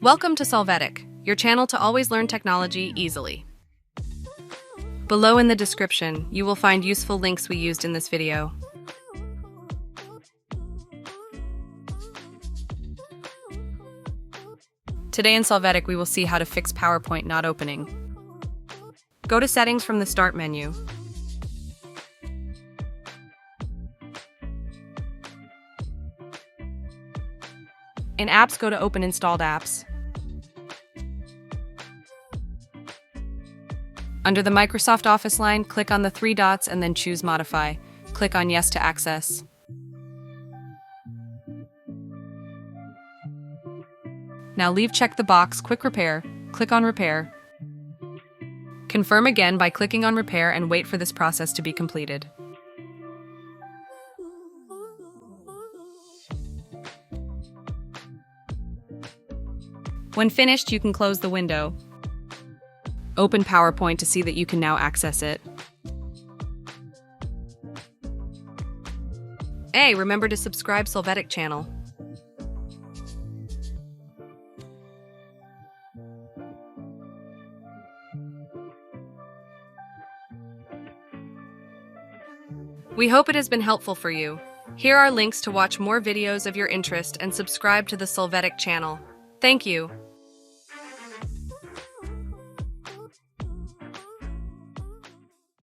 Welcome to Solvetic, your channel to always learn technology easily. Below in the description, you will find useful links we used in this video. Today in Solvetic, we will see how to fix PowerPoint not opening. Go to Settings from the Start menu. In Apps, go to Open Installed Apps. Under the Microsoft Office line, click on the three dots and then choose Modify. Click on Yes to access. Now check the box Quick Repair. Click on Repair. Confirm again by clicking on Repair and wait for this process to be completed. When finished, you can close the window. Open PowerPoint to see that you can now access it. Hey, remember to subscribe Solvetic channel. We hope it has been helpful for you. Here are links to watch more videos of your interest and subscribe to the Solvetic channel. Thank you.